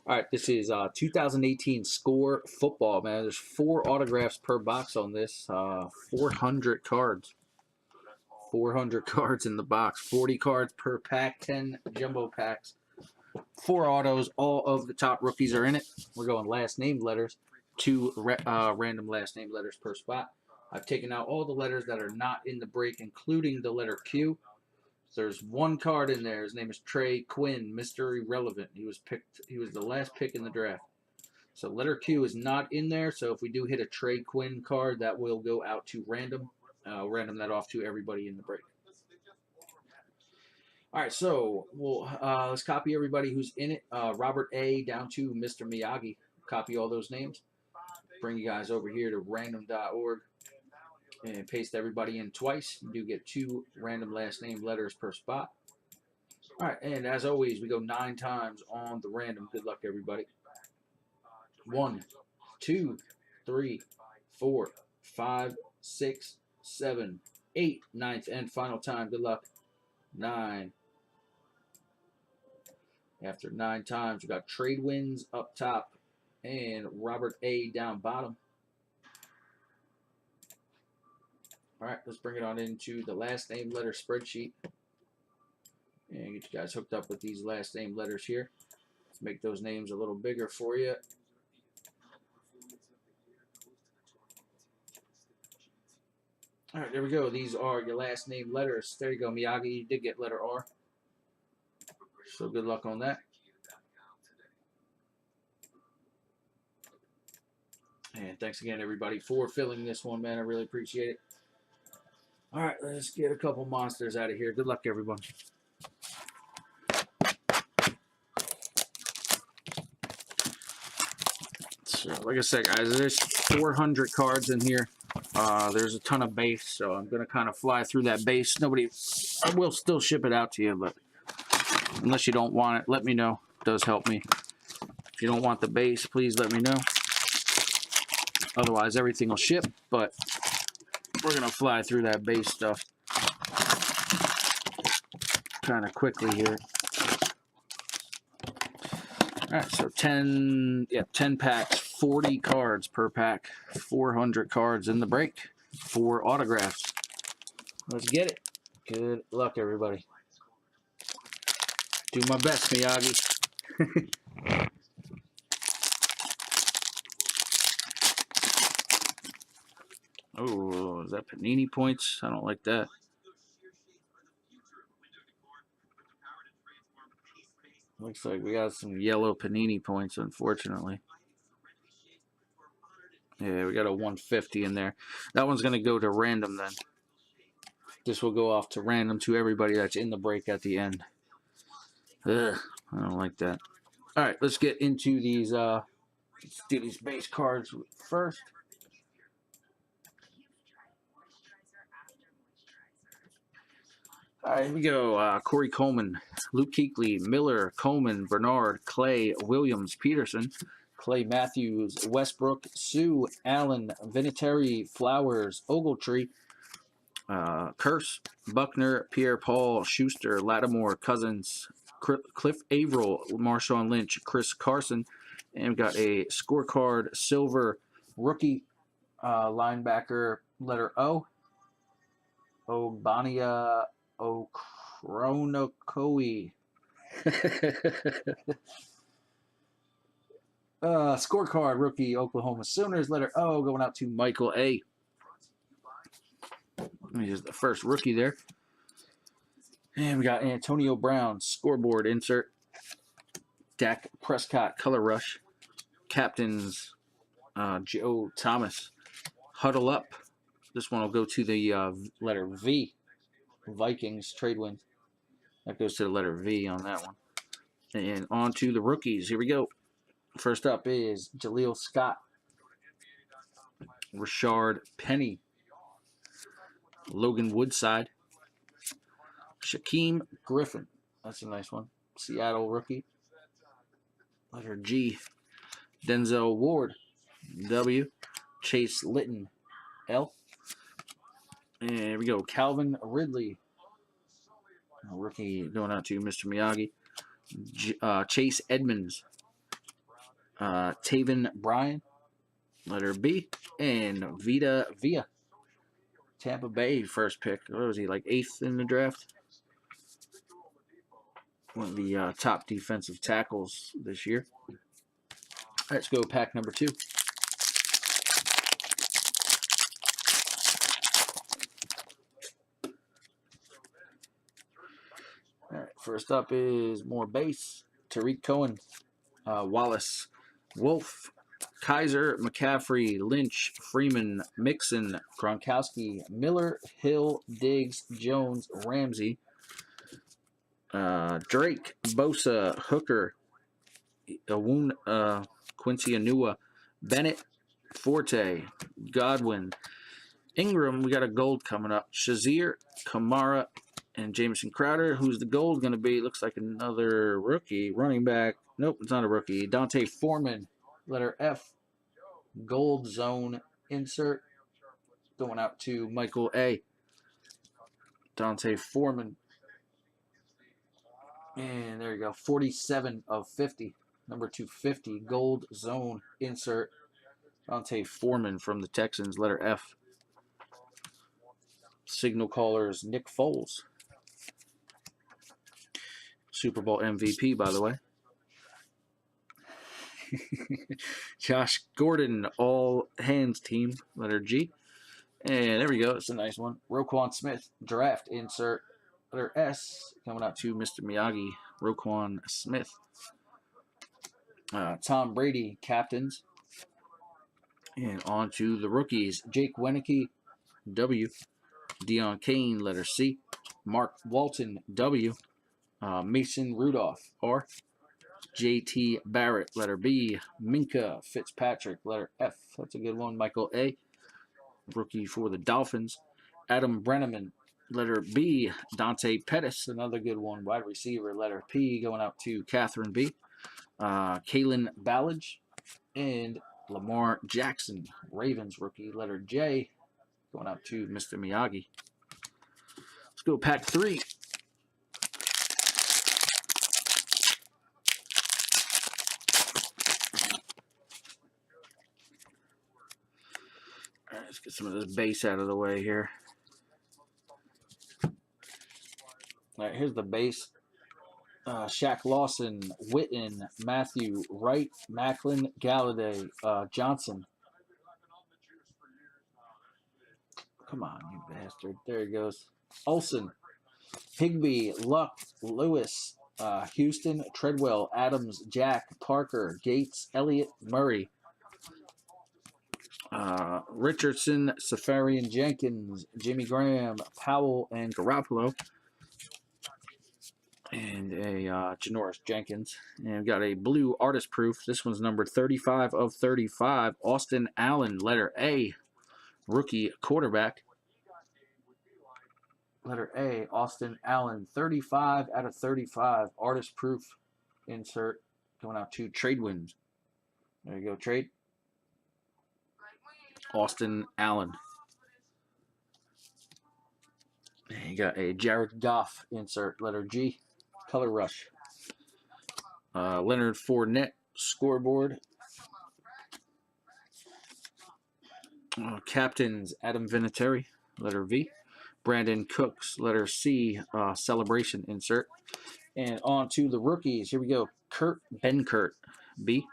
All right, this is 2018 Score Football, man. There's 4 autographs per box on this. 400 cards. 400 cards in the box. 40 cards per pack. 10 jumbo packs. 4 autos. All of the top rookies are in it. We're going last name letters. 2 random last name letters per spot. I've taken out all the letters that are not in the break, including the letter Q. So there's 1 card in there. His name is Trey Quinn, Mr. Irrelevant. He was the last pick in the draft. So letter Q is not in there. So if we do hit a Trey Quinn card, that will go out to random. Random that off to everybody in the break. All right, so let's copy everybody who's in it. Robert A. down to Mr. Miyagi. Copy all those names. Bring you guys over here to random.org. And paste everybody in twice. You do get 2 random last name letters per spot. All right, and as always, we go 9 times on the random. Good luck, everybody. 1, 2, 3, 4, 5, 6, 7, 8. 9th and final time. Good luck. 9. After 9 times, we got trade wins up top and Robert A. down bottom. All right, let's bring it on into the last name letter spreadsheet. And get you guys hooked up with these last name letters here. Let's make those names a little bigger for you. All right, there we go. These are your last name letters. There you go, Miyagi. You did get letter R. So good luck on that. And thanks again, everybody, for filling this one, man. I really appreciate it. All right, let's get a couple monsters out of here. Good luck, everyone. So, like I said, guys, there's 400 cards in here. There's a ton of base, so I'm going to kind of fly through that base. I will still ship it out to you, but unless you don't want it, let me know. It does help me. If you don't want the base, please let me know. Otherwise, everything will ship, but we're going to fly through that base stuff kind of quickly here. All right, so 10 packs, 40 cards per pack, 400 cards in the break, 4 autographs. Let's get it. Good luck, everybody. Do my best, Miyagi. Oh, is that Panini points? I don't like that. Looks like we got some yellow Panini points, unfortunately. Yeah, we got a 150 in there. That one's going to go to random then. This will go off to random to everybody that's in the break at the end. Ugh, I don't like that. All right, let's get into these. Let's do these base cards first. All right, here we go. Corey Coleman, Luke Kuechly, Miller, Coleman, Bernard, Clay, Williams, Peterson, Clay Matthews, Westbrook, Sue, Allen, Vinatieri, Flowers, Ogletree, Curse, Buckner, Pierre-Paul, Schuster, Lattimore, Cousins, Cliff Averill, Marshawn Lynch, Chris Carson, and we've got a scorecard silver rookie linebacker, letter O, Obania Okronokoi. Scorecard rookie, Oklahoma Sooners, letter O, going out to Michael A. Here's the first rookie there. And we got Antonio Brown, scoreboard insert. Dak Prescott, color rush. Captains, Joe Thomas. Huddle up. This one will go to the letter V. Vikings, trade win. That goes to the letter V on that one. And on to the rookies. Here we go. First up is Jaleel Scott. Rashard Penny. Logan Woodside. Shaquem Griffin. That's a nice one. Seattle rookie. Letter G. Denzel Ward. W. Chase Litton. L. And here we go. Calvin Ridley. A rookie going out to Mr. Miyagi. Chase Edmonds. Taven Bryan, letter B. And Vita Vea. Tampa Bay first pick. What was he, like 8th in the draft? One of the top defensive tackles this year. Let's go pack number 2. All right, first up is more base. Tariq Cohen, Wallace, Wolf, Kaiser, McCaffrey, Lynch, Freeman, Mixon, Gronkowski, Miller, Hill, Diggs, Jones, Ramsey, Drake, Bosa, Hooker, Quincy Anua, Bennett, Forte, Godwin, Ingram. We got a gold coming up. Shazier, Kamara, and Jamison Crowder. Who's the gold going to be? Looks like another rookie. Running back. Nope, it's not a rookie. Dante Foreman, letter F. Gold zone insert. Going out to Michael A. Dante Foreman. And there you go. 47 of 50. Number 250. Gold zone insert. Dante Foreman from the Texans, letter F. Signal callers Nick Foles. Super Bowl MVP, by the way. Josh Gordon, all hands team, letter G. And there we go. It's a nice one. Roquan Smith, draft insert, letter S. Coming out to Mr. Miyagi, Roquan Smith. Tom Brady, captains. And on to the rookies. Jake Wenicky, W. Deion Kane, letter C. Mark Walton, W. Mason Rudolph, R. J.T. Barrett, letter B. Minka Fitzpatrick, letter F. That's a good one. Michael A. Rookie for the Dolphins. Adam Brenneman, letter B. Dante Pettis, another good one. Wide receiver, letter P. Going out to Catherine B. Kalen Ballage. And Lamar Jackson, Ravens rookie, letter J. Going out to Mr. Miyagi. Let's go pack 3. All right, let's get some of this base out of the way here. All right, here's the base. Shaq Lawson, Witten, Matthew, Wright, Macklin, Galladay, Johnson. Come on, you bastard. There he goes. Olsen, Higbee, Luck, Lewis, Houston, Treadwell, Adams, Jack, Parker, Gates, Elliott, Murray. Richardson, Safarian Jenkins, Jimmy Graham, Powell, and Garoppolo. And a Janoris Jenkins. And we've got a blue artist proof. This one's number 35 of 35. Austin Allen, letter A. Rookie quarterback. Letter A, Austin Allen. 35 out of 35. Artist proof insert. Going out to Trade Winds. There you go, Trade. Austin Allen. And you got a Jared Goff insert. Letter G. Color Rush. Leonard Fournette scoreboard. Captains Adam Vinatieri, letter V. Brandon Cooks, letter C, celebration insert. And on to the rookies. Here we go. Kurt Benkert, B.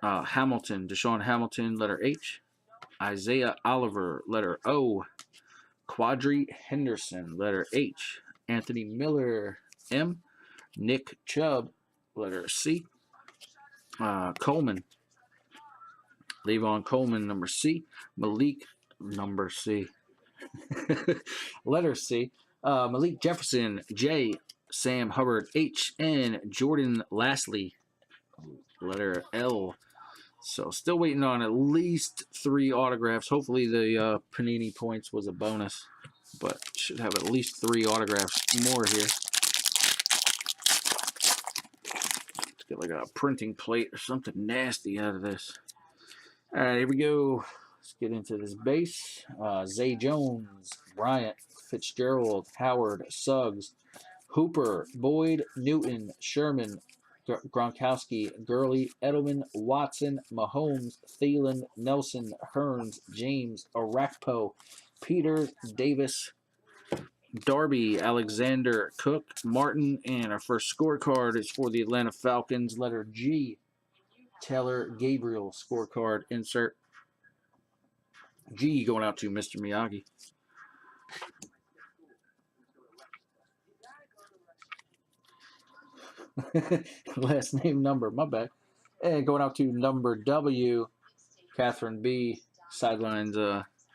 Hamilton, Deshaun Hamilton, letter H. Isaiah Oliver, letter O. Quadri Henderson, letter H. Anthony Miller, M. Nick Chubb, letter C. Coleman. Levon Coleman, number C. Malik, number C. letter C. Malik Jefferson, J. Sam Hubbard, H. And Jordan Lastly, letter L. So still waiting on at least 3 autographs. Hopefully the Panini points was a bonus. But should have at least 3 autographs more here. Let's get like a printing plate or something nasty out of this. All right, here we go. Let's get into this base. Zay Jones, Bryant, Fitzgerald, Howard, Suggs, Hooper, Boyd, Newton, Sherman, Gronkowski, Gurley, Edelman, Watson, Mahomes, Thielen, Nelson, Hearns, James, Arakpo, Peters, Davis, Darby, Alexander, Cook, Martin, and our first scorecard is for the Atlanta Falcons, letter G. Taylor Gabriel scorecard insert. G going out to Mr. Miyagi. Last name number, my bad. And going out to number W, Catherine B. Sidelines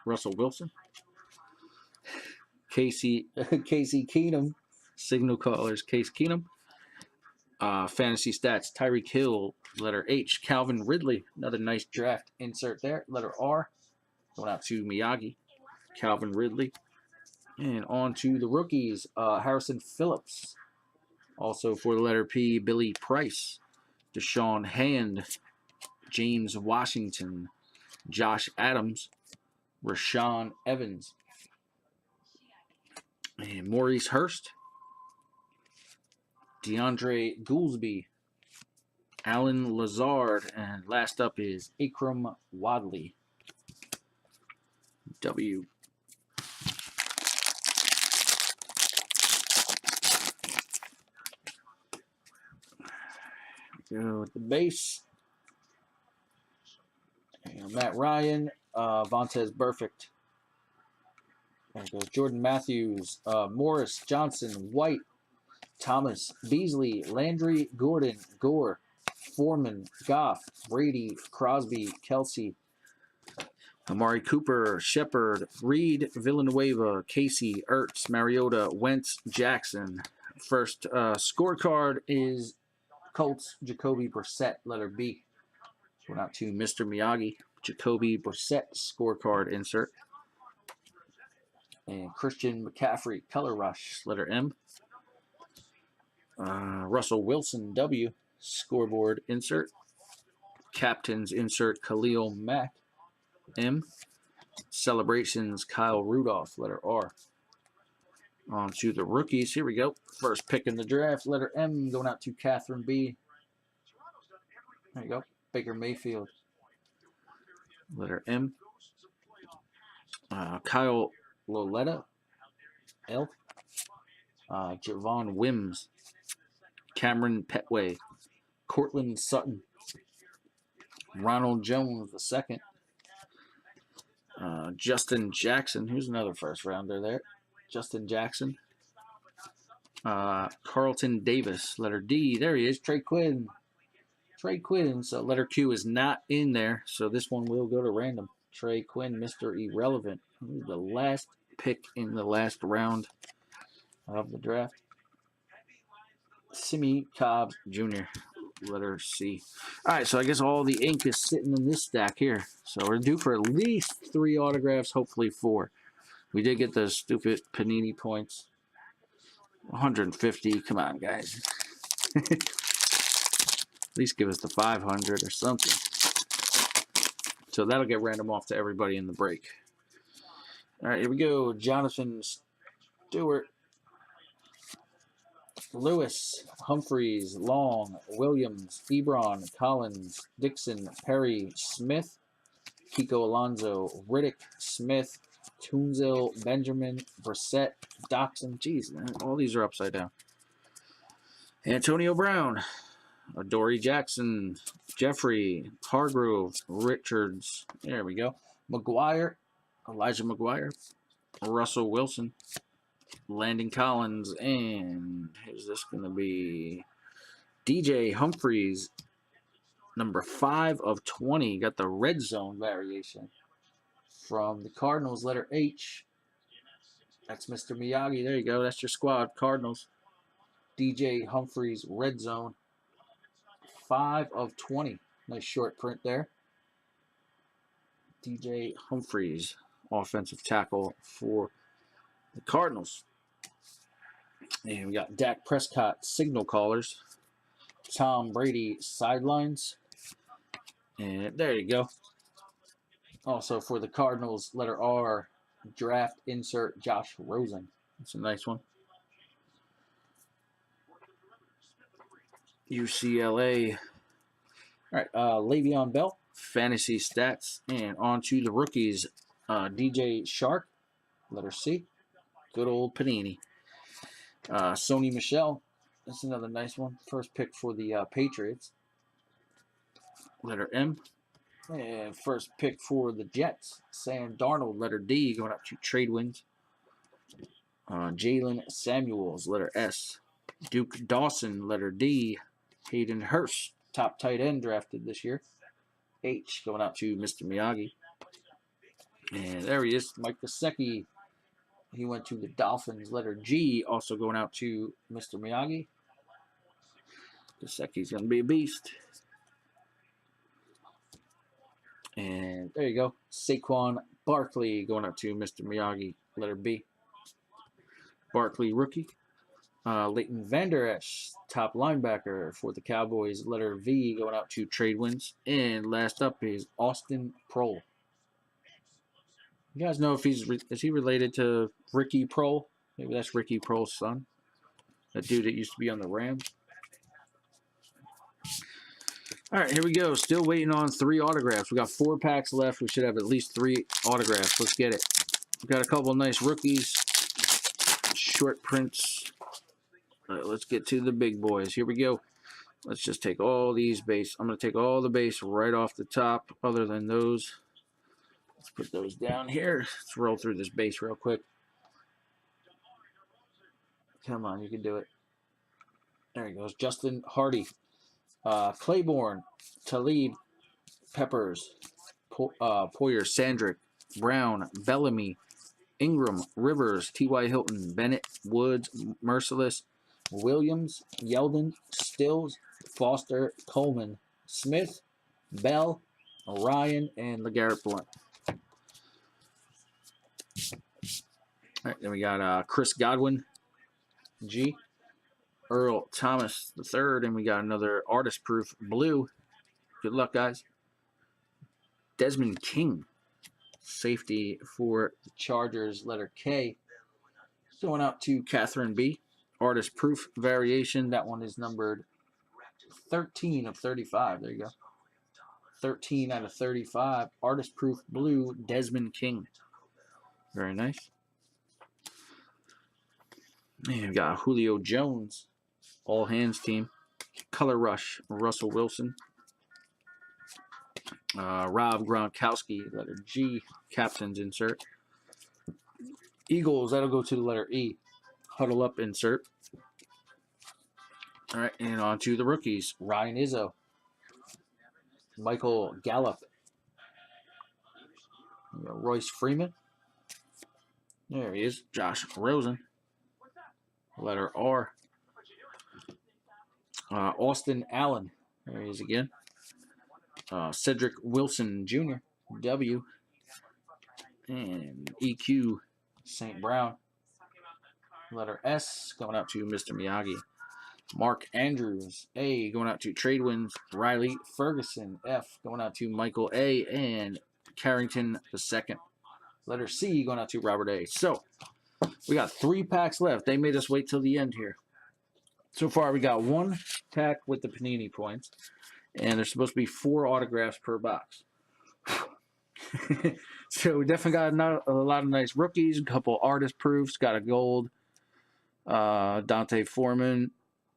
Russell Wilson. Casey Keenum. Signal callers Case Keenum. Fantasy stats Tyreek Hill, letter H. Calvin Ridley, another nice draft insert there. Letter R. Going out to Miyagi. Calvin Ridley. And on to the rookies. Harrison Phillips. Also for the letter P, Billy Price. Deshaun Hand. James Washington. Josh Adams. Rashawn Evans. And Maurice Hurst. DeAndre Goolsby. Alan Lazard. And last up is Akram Wadley. W. Go with the base. And Matt Ryan, Vontez Burfict. There goes Jordan Matthews, Morris, Johnson, White, Thomas, Beasley, Landry, Gordon, Gore, Foreman, Goff, Brady, Crosby, Kelsey, Amari Cooper, Shepard, Reed, Villanueva, Casey, Ertz, Mariota, Wentz, Jackson. First scorecard is Colts, Jacoby Brissett, letter B. Going out to Mr. Miyagi. Jacoby Brissett scorecard insert. And Christian McCaffrey, color rush, letter M. Russell Wilson, W. Scoreboard insert. Captains insert Khalil Mack, M. Celebrations Kyle Rudolph, letter R. On to the rookies. Here we go. First pick in the draft, letter M, going out to Catherine B. There you go. Baker Mayfield, letter M. Kyle Loletta, L. Javon Wims, Cameron Petway, Cortland Sutton, Ronald Jones II, Justin Jackson. Who's another first rounder there? Justin Jackson. Carlton Davis, letter D. There he is, Trey Quinn. Trey Quinn. So letter Q is not in there, so this one will go to random. Trey Quinn, Mr. Irrelevant. The last pick in the last round of the draft. Simi Cobbs Jr., letter C. All right, so I guess all the ink is sitting in this stack here. So we're due for at least 3 autographs, hopefully 4. We did get those stupid Panini points. 150. Come on, guys. At least give us the 500 or something. So that'll get random off to everybody in the break. All right, here we go. Jonathan Stewart. Lewis, Humphreys, Long, Williams, Ebron, Collins, Dixon, Perry, Smith, Kiko Alonso, Riddick, Smith, Tunzel, Benjamin, Brissett, Doxson. Jeez, man, all these are upside down. Antonio Brown, Dory Jackson, Jeffrey, Hargrove, Richards. There we go. McGuire, Elijah McGuire, Russell Wilson, Landon Collins, and who's this going to be? DJ Humphreys, number 5 of 20. Got the red zone variation from the Cardinals, letter H. That's Mr. Miyagi. There you go. That's your squad, Cardinals. DJ Humphreys, red zone, 5 of 20. Nice short print there. DJ Humphreys, offensive tackle for the Cardinals. And we got Dak Prescott, signal callers. Tom Brady, sidelines. And there you go. Also for the Cardinals, letter R, draft insert Josh Rosen. That's a nice one. UCLA. All right, Le'Veon Bell, fantasy stats, and on to the rookies. DJ Shark, letter C. Good old Panini. Sony Michel, that's another nice one. First pick for the Patriots, letter M. And first pick for the Jets, Sam Darnold, letter D, going up to Trade Winds. Jalen Samuels, letter S. Duke Dawson, letter D. Hayden Hurst, top tight end drafted this year. H, going out to Mr. Miyagi. And there he is, Mike Gesicki. He went to the Dolphins, letter G, also going out to Mr. Miyagi. Gesicki's going to be a beast. And there you go. Saquon Barkley going out to Mr. Miyagi, letter B. Barkley rookie. Leighton Vander Esch, top linebacker for the Cowboys, letter V, going out to Trade Winds. And last up is Austin Proehl. You guys know if is he related to Ricky Proehl? Maybe that's Ricky Proehl's son. That dude that used to be on the Rams. All right, here we go. Still waiting on 3 autographs. We got 4 packs left. We should have at least 3 autographs. Let's get it. We got a couple of nice rookies. Short prints. All right, let's get to the big boys. Here we go. Let's just take all these base. I'm going to take all the base right off the top other than those. Let's put those down here. Let's roll through this base real quick. Come on, you can do it. There he goes. Justin Hardy. Claiborne. Talib. Peppers. Poyer. Sandrick. Brown. Bellamy. Ingram. Rivers. T.Y. Hilton. Bennett. Woods. Merciless. Williams. Yeldon. Stills. Foster. Coleman. Smith. Bell. Ryan. And LeGarrette Blount. All right, then we got Chris Godwin, G. Earl Thomas III, and we got another artist proof blue. Good luck, guys. Desmond King, safety for the Chargers, letter K. Going out to Catherine B. Artist proof variation. That one is numbered 13 of 35. There you go. 13 out of 35. Artist proof blue, Desmond King. Very nice. And we got Julio Jones, all hands team. Color Rush, Russell Wilson. Rob Gronkowski, letter G, captain's insert. Eagles, that'll go to the letter E. Huddle up insert. All right, and on to the rookies. Ryan Izzo. Michael Gallup. Royce Freeman. There he is. Josh Rosen. Letter R. Austin Allen. There he is again. Cedric Wilson Jr. W. And EQ St. Brown. Letter S going out to Mr. Miyagi. Mark Andrews. A going out to Trade Winds. Riley Ferguson. F going out to Michael A. And Carrington II. Letter C going out to Robert A. So, we got 3 packs left. They made us wait till the end here. So far, we got 1 pack with the Panini points. And there's supposed to be 4 autographs per box. So we definitely got a lot of nice rookies. A couple artist proofs. Got a gold. Dante Foreman.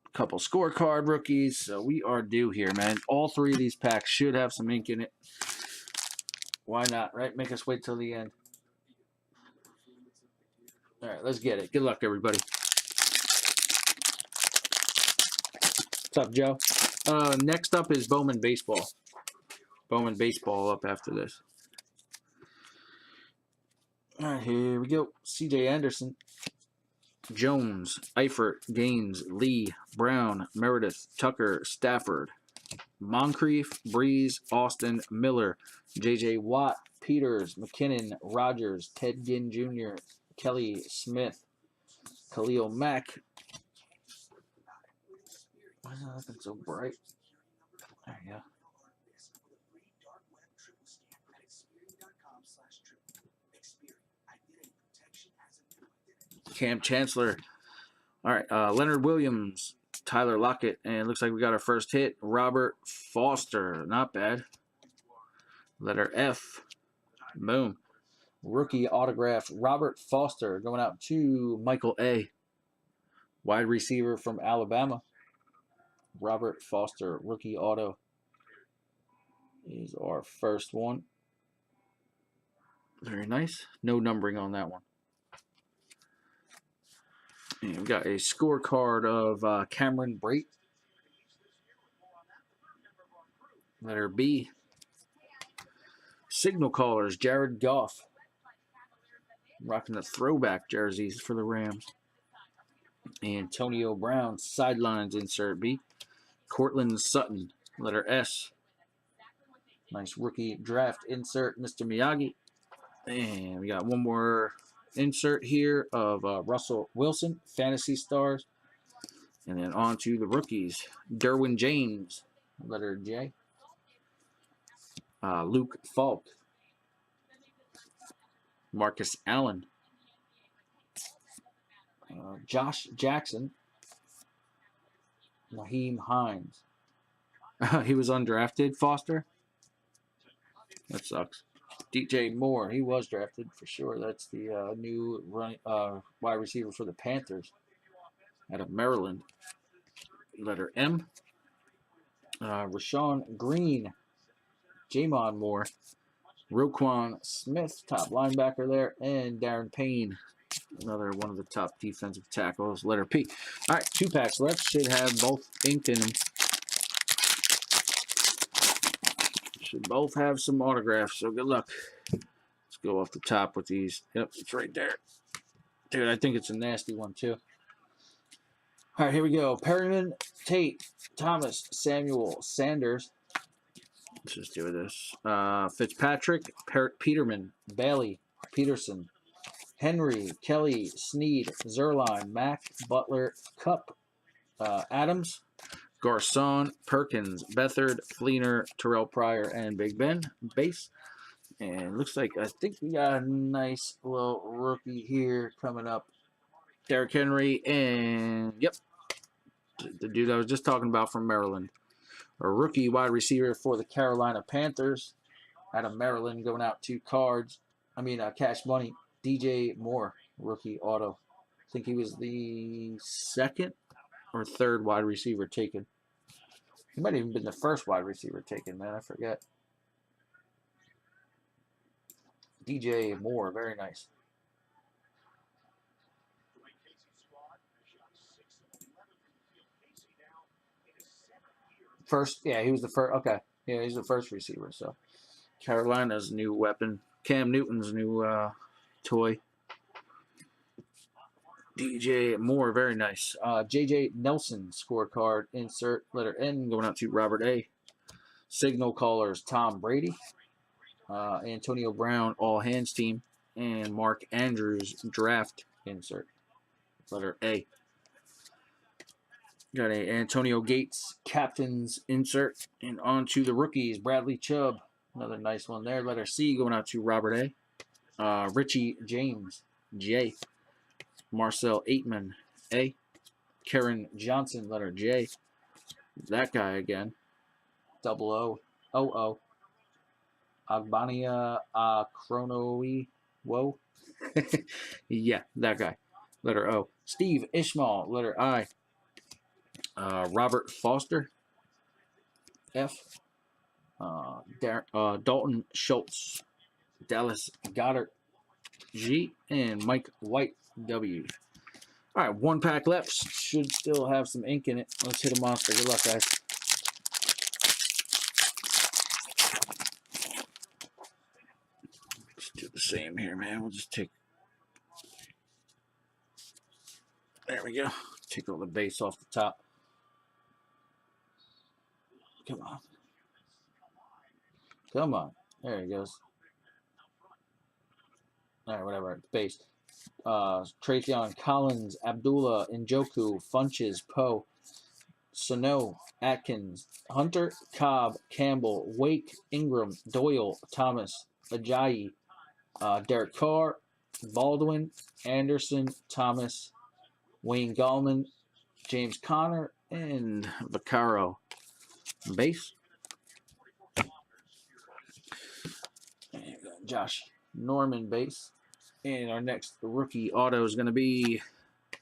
A couple scorecard rookies. So we are due here, man. All 3 of these packs should have some ink in it. Why not, right? Make us wait till the end. All right, let's get it. Good luck, everybody. What's up, Joe? Next up is Bowman Baseball. Bowman Baseball up after this. All right, here we go. C.J. Anderson. Jones, Eifert, Gaines, Lee, Brown, Meredith, Tucker, Stafford. Moncrief, Breeze, Austin, Miller, J.J. Watt, Peters, McKinnon, Rogers, Ted Ginn Jr., Kelly Smith, Khalil Mack. Why is that looking so bright? There you go. Cam Chancellor. All right, Leonard Williams, Tyler Lockett. And it looks like we got our first hit. Robert Foster. Not bad. Letter F. Boom. Rookie autograph. Robert Foster going out to Michael A. Wide receiver from Alabama. Robert Foster. Rookie auto. Is our first one. Very nice. No numbering on that one. And we got a scorecard of Cameron Brate. Letter B. Signal callers, Jared Goff. Rocking the throwback jerseys for the Rams. Antonio Brown, sidelines, insert B. Cortland Sutton, letter S. Nice rookie draft insert, Mr. Miyagi. And we got one more insert here of Russell Wilson, Fantasy Stars. And then on to the rookies. Derwin James, letter J. Luke Falk. Marcus Allen. Josh Jackson. Naheem Hines. He was undrafted, Foster. That sucks. DJ Moore, he was drafted for sure. That's the new wide receiver for the Panthers out of Maryland. Letter M. Rashawn Green. Jamon Moore. Roquan Smith, top linebacker there. And Darren Payne, another one of the top defensive tackles. Letter P. All right, 2 packs left. Should have both inked in them. Should both have some autographs, so good luck. Let's go off the top with these. Yep, it's right there. Dude, I think it's a nasty one, too. All right, here we go. Perryman, Tate, Thomas, Samuel, Sanders. Let's just do this. Fitzpatrick, Peterman, Bailey, Peterson, Henry, Kelly, Sneed, Zerline, Mack, Butler, Cup, Adams, Garcon, Perkins, Beathard, Fleener, Terrell Pryor, and Big Ben. Base. And looks like, I think we got a nice little rookie here coming up. Derrick Henry, and yep, the dude I was just talking about from Maryland. A rookie wide receiver for the Carolina Panthers out of Maryland, going out to Cash Money. DJ Moore, rookie auto. I think he was the 2nd or 3rd wide receiver taken. He might have even been the 1st wide receiver taken, man. I forget. DJ Moore, very nice. First, yeah, he was the first. Okay, yeah, he's the first receiver. So Carolina's new weapon, Cam Newton's new toy. DJ Moore, very nice. JJ Nelson scorecard insert letter N going out to Robert A. Signal callers Tom Brady, Antonio Brown all hands team, and Mark Andrews draft insert letter A. Got a Antonio Gates captain's insert, and on to the rookies. Bradley Chubb, another nice one there. Letter C going out to Robert A. Richie James, J. Marcel Aitman, A. Karen Johnson, letter J. That guy again. 00. Agbania Chronoe. Whoa. Yeah, that guy. Letter O. Steve Ishmael, letter I. Robert Foster, F. Dalton Schultz, Dallas Goddard, G. And Mike White, W. All right, 1 pack left. Should still have some ink in it. Let's hit a monster. Good luck, guys. Let's do the same here, man. We'll just take... There we go. Take all the base off the top. Come on. Come on. There he goes. All right, whatever. Base. Travion Collins, Abdullah, Njoku, Funches, Poe, Sano, Atkins, Hunter, Cobb, Campbell, Wake, Ingram, Doyle, Thomas, Ajayi, Derek Carr, Baldwin, Anderson, Thomas, Wayne Gallman, James Conner, And Vaccaro base. And Josh Norman base. And our next rookie auto is going to be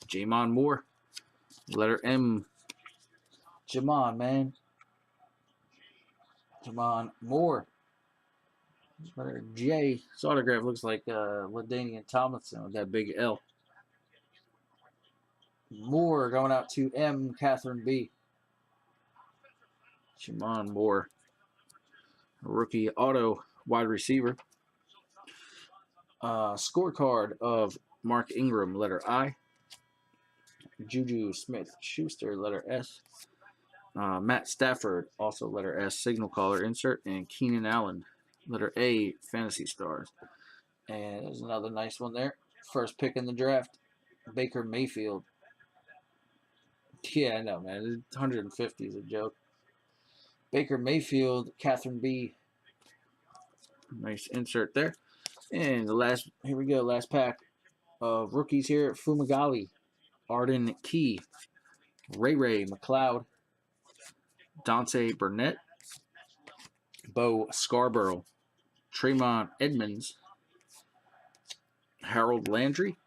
Jamon Moore. Letter M. Jamon, man. Jamon Moore. Letter J. His autograph looks like LaDainian Tomlinson with that big L. Moore going out to M. Catherine B. Jamon Moore. Rookie auto wide receiver. Scorecard of Mark Ingram, letter I. Juju Smith-Schuster, letter S. Matt Stafford, also letter S, signal caller insert. And Keenan Allen, letter A, Fantasy Stars. And there's another nice one there. First pick in the draft, Baker Mayfield. Yeah, I know, man. 150 is a joke. Baker Mayfield, Catherine B. Nice insert there. And the last, here we go, last pack of rookies here. Fumagalli, Arden Key, Ray McLeod, Dante Burnett, Bo Scarborough, Tremont Edmonds, Harold Landry,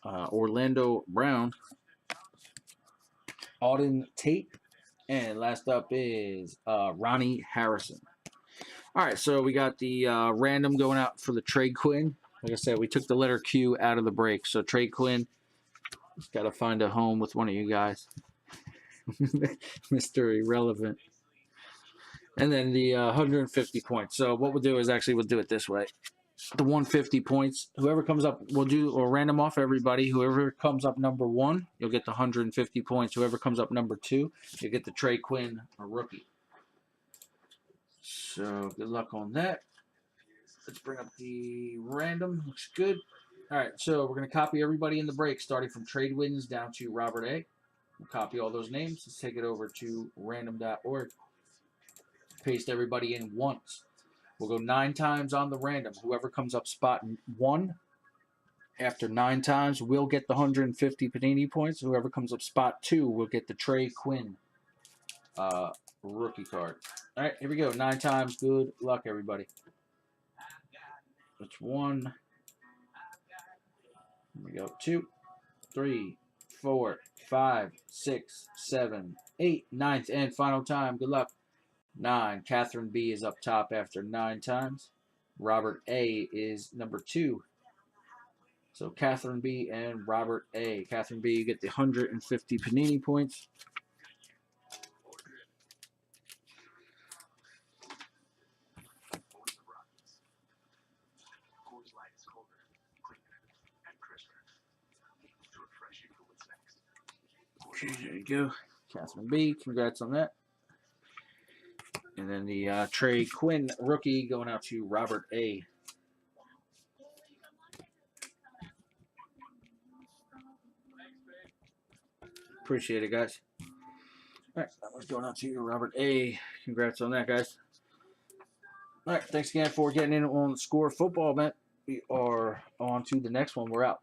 Orlando Brown, Auden Tate, and last up is Ronnie Harrison. All right, so we got the random going out for the Trey Quinn. Like I said, we took the letter Q out of the break. So Trey Quinn, got to find a home with one of you guys. Mr. Irrelevant. And then the 150 points. So what we'll do is actually we'll do it this way. The 150 points, whoever comes up, we'll random off everybody. Whoever comes up number 1, you'll get the 150 points. Whoever comes up number 2, you'll get the Trey Quinn, a rookie. So good luck on that. Let's bring up the random. Looks good. All right, so we're going to copy everybody in the break, starting from Trade Wins down to Robert A. We'll copy all those names. Let's take it over to random.org. Paste everybody in once. We'll go 9 times on the random. Whoever comes up spot 1 after 9 times will get the 150 Panini points. Whoever comes up spot 2 will get the Trey Quinn rookie card. All right, here we go. 9 times. Good luck, everybody. That's 1. Here we go. 2, 3, 4, 5, 6, 7, 8, 9th and final time. Good luck. 9. Catherine B is up top after 9 times. Robert A is number 2. So Catherine B and Robert A. Catherine B, you get the 150 Panini points. Okay, there you go. Catherine B, congrats on that. And then the Trey Quinn rookie going out to Robert A. Appreciate it, guys. All right, that one's going out to you, Robert A. Congrats on that, guys. All right, thanks again for getting in on the Score Football, man. We are on to the next one. We're out.